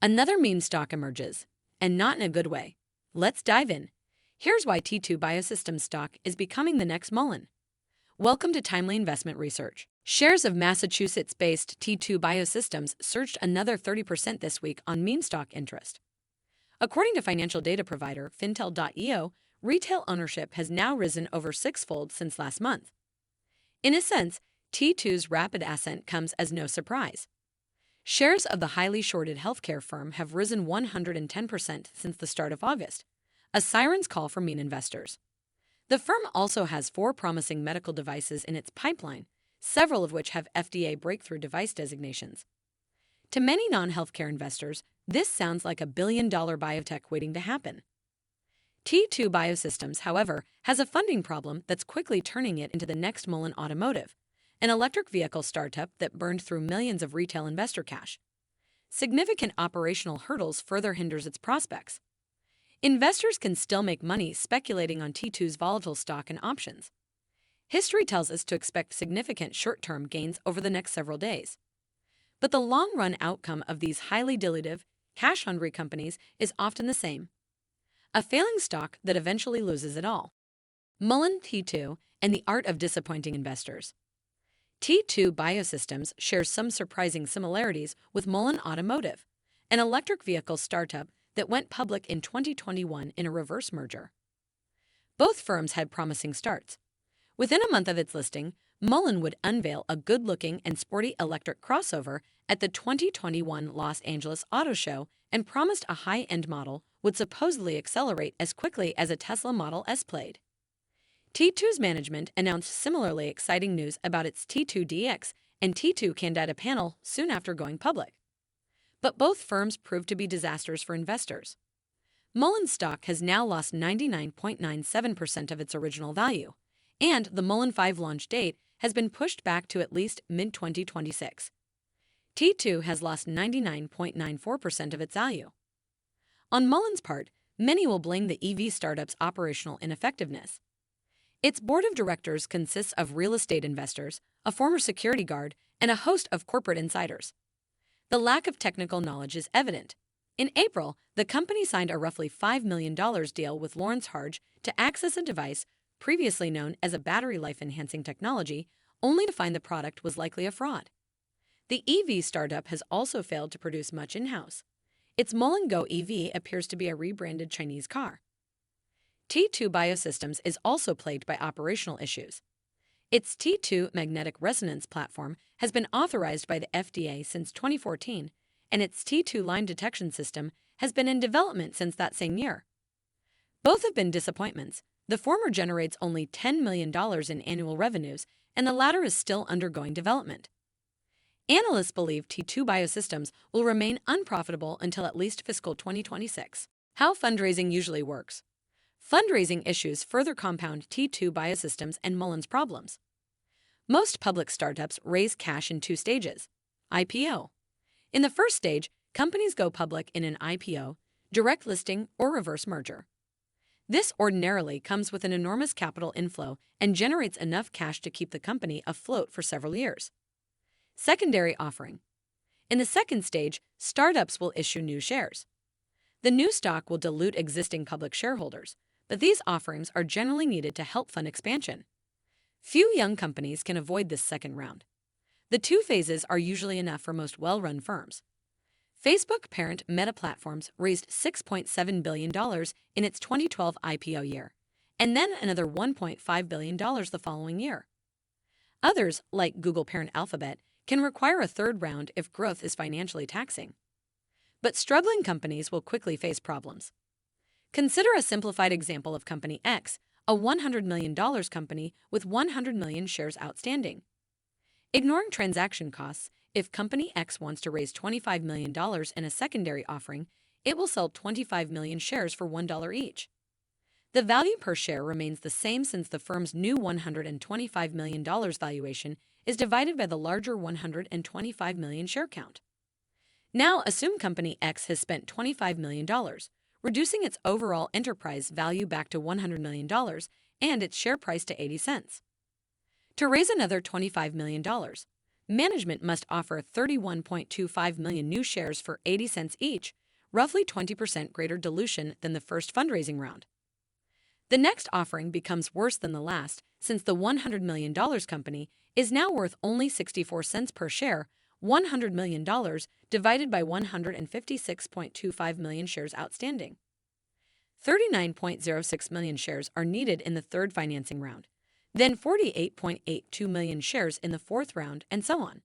Another meme stock emerges, and not in a good way. Let's dive in. Here's why T2 Biosystems stock is becoming the next Mullen. Welcome to Timely Investment Research. Shares of Massachusetts-based T2 Biosystems surged another 30% this week on meme stock interest. According to financial data provider Fintel.io, retail ownership has now risen over sixfold since last month. In a sense, T2's rapid ascent comes as no surprise. Shares of the highly shorted healthcare firm have risen 110% since the start of August, a siren's call for meme investors. The firm also has 4 promising medical devices in its pipeline, several of which have FDA breakthrough device designations. To many non-healthcare investors, this sounds like a billion-dollar biotech waiting to happen. T2 Biosystems, however, has a funding problem that's quickly turning it into the next Mullen Automotive, an electric vehicle startup that burned through millions of retail investor cash. Significant operational hurdles further hinders its prospects. Investors can still make money speculating on T2's volatile stock and options. History tells us to expect significant short-term gains over the next several days. But the long-run outcome of these highly dilutive, cash-hungry companies is often the same: a failing stock that eventually loses it all. Mullen, T2, and the art of disappointing investors. T2 Biosystems shares some surprising similarities with Mullen Automotive, an electric vehicle startup that went public in 2021 in a reverse merger. Both firms had promising starts. Within a month of its listing, Mullen would unveil a good-looking and sporty electric crossover at the 2021 Los Angeles Auto Show and promised a high-end model would supposedly accelerate as quickly as a Tesla Model S played. T2's management announced similarly exciting news about its T2DX and T2 Candida panel soon after going public. But both firms proved to be disasters for investors. Mullen stock has now lost 99.97% of its original value, and the Mullen 5 launch date has been pushed back to at least mid-2026. T2 has lost 99.94% of its value. On Mullen's part, many will blame the EV startup's operational ineffectiveness. Its board of directors consists of real estate investors, a former security guard, and a host of corporate insiders. The lack of technical knowledge is evident. In April, the company signed a roughly $5 million deal with Lawrence Harge to access a device previously known as a battery life-enhancing technology, only to find the product was likely a fraud. The EV startup has also failed to produce much in-house. Its Mullen Go EV appears to be a rebranded Chinese car. T2 Biosystems is also plagued by operational issues. Its T2 magnetic resonance platform has been authorized by the FDA since 2014, and its T2 line detection system has been in development since that same year. Both have been disappointments. The former generates only $10 million in annual revenues, and the latter is still undergoing development. Analysts believe T2 Biosystems will remain unprofitable until at least fiscal 2026. How fundraising usually works. Fundraising issues further compound T2 Biosystems and Mullen's problems. Most public startups raise cash in 2 stages. IPO. In the first stage, companies go public in an IPO, direct listing, or reverse merger. This ordinarily comes with an enormous capital inflow and generates enough cash to keep the company afloat for several years. Secondary offering. In the second stage, startups will issue new shares. The new stock will dilute existing public shareholders, but these offerings are generally needed to help fund expansion. Few young companies can avoid this second round. The 2 phases are usually enough for most well-run firms. Facebook parent Meta Platforms raised $6.7 billion in its 2012 IPO year, and then another $1.5 billion the following year. Others, like Google parent Alphabet, can require a third round if growth is financially taxing. But struggling companies will quickly face problems. Consider a simplified example of Company X, a $100 million company with 100 million shares outstanding. Ignoring transaction costs, if Company X wants to raise $25 million in a secondary offering, it will sell 25 million shares for $1 each. The value per share remains the same since the firm's new $125 million valuation is divided by the larger 125 million share count. Now assume Company X has spent $25 million, reducing its overall enterprise value back to $100 million and its share price to 80 cents. To raise another $25 million, management must offer 31.25 million new shares for 80 cents each, roughly 20% greater dilution than the first fundraising round. The next offering becomes worse than the last, since the $100 million company is now worth only 64 cents per share, $100 million divided by 156.25 million shares outstanding. 39.06 million shares are needed in the third financing round, then 48.82 million shares in the fourth round, and so on.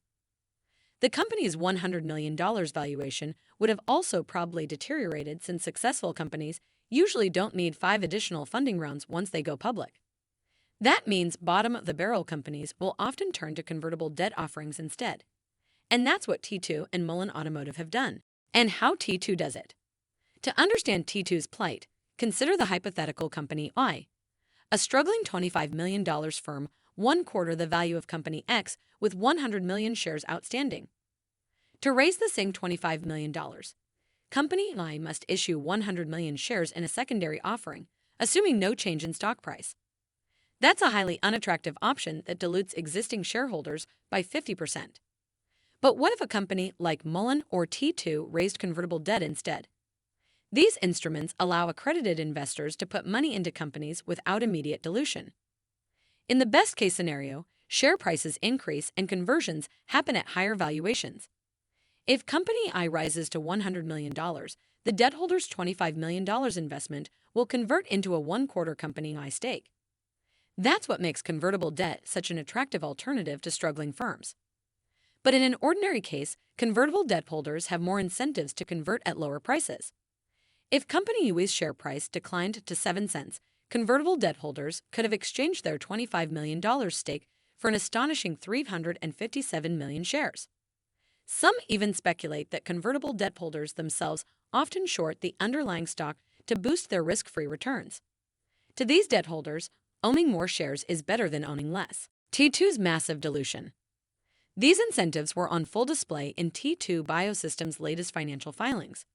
The company's $100 million valuation would have also probably deteriorated, since successful companies usually don't need 5 additional funding rounds once they go public. That means bottom-of-the-barrel companies will often turn to convertible debt offerings instead. And that's what TTOO and Mullen Automotive have done, and how TTOO does it. To understand TTOO's plight, consider the hypothetical company I, a struggling $25 million firm, 1/4 the value of company X, with 100 million shares outstanding. To raise the same $25 million, company I must issue 100 million shares in a secondary offering, assuming no change in stock price. That's a highly unattractive option that dilutes existing shareholders by 50%. But what if a company like Mullen or TTOO raised convertible debt instead? These instruments allow accredited investors to put money into companies without immediate dilution. In the best-case scenario, share prices increase and conversions happen at higher valuations. If company I rises to $100 million, the debt holder's $25 million investment will convert into a 1/4 company I stake. That's what makes convertible debt such an attractive alternative to struggling firms. But in an ordinary case, convertible debt holders have more incentives to convert at lower prices. If company U's share price declined to 7 cents, convertible debt holders could have exchanged their $25 million stake for an astonishing 357 million shares. Some even speculate that convertible debt holders themselves often short the underlying stock to boost their risk-free returns. To these debt holders, owning more shares is better than owning less. TTOO's massive dilution. These incentives were on full display in TTOO Biosystems' latest financial filings.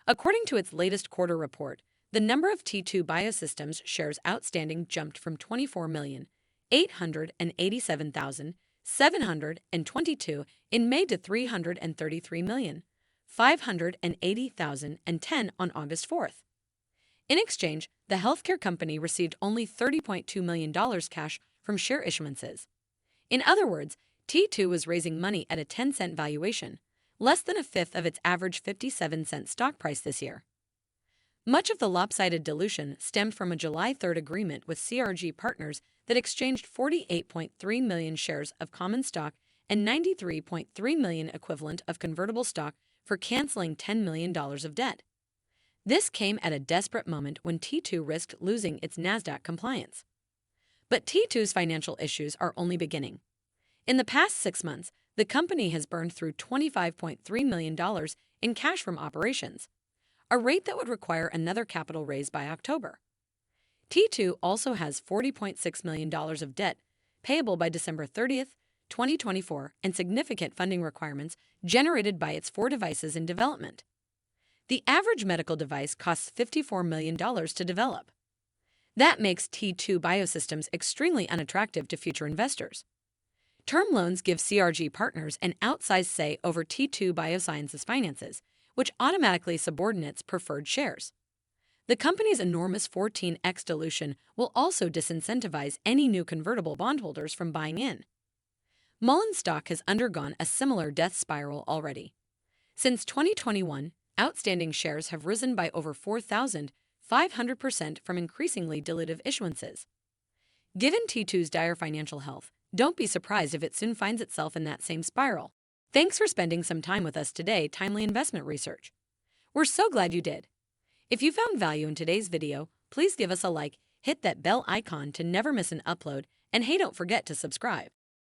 According to its latest quarter report, the number of TTOO Biosystems shares outstanding jumped from 24,887,722 in May to 333,580,010 on August 4th. In exchange, the healthcare company received only $30.2 million cash from share issuances. In other words, TTOO was raising money at a 10-cent valuation, less than a fifth of its average 57-cent stock price this year. Much of the lopsided dilution stemmed from a July 3rd agreement with CRG Partners that exchanged 48.3 million shares of common stock and 93.3 million equivalent of convertible stock for canceling $10 million of debt. This came at a desperate moment when TTOO risked losing its NASDAQ compliance. But TTOO's financial issues are only beginning. In the past 6 months, the company has burned through $25.3 million in cash from operations, a rate that would require another capital raise by October. TTOO also has $40.6 million of debt payable by December 30th, 2024, and significant funding requirements generated by its 4 devices in development. The average medical device costs $54 million to develop. That makes TTOO Biosystems extremely unattractive to future investors. Term loans give CRG Partners an outsized say over TTOO Biosciences' finances, which automatically subordinates preferred shares. The company's enormous 14x dilution will also disincentivize any new convertible bondholders from buying in. Mullen stock has undergone a similar death spiral already. Since 2021, outstanding shares have risen by over 4,500% from increasingly dilutive issuances. Given TTOO's dire financial health, don't be surprised if it soon finds itself in that same spiral. Thanks for spending some time with us today, Timely Investment Research. We're so glad you did. If you found value in today's video, please give us a like, hit that bell icon to never miss an upload, and hey, don't forget to subscribe.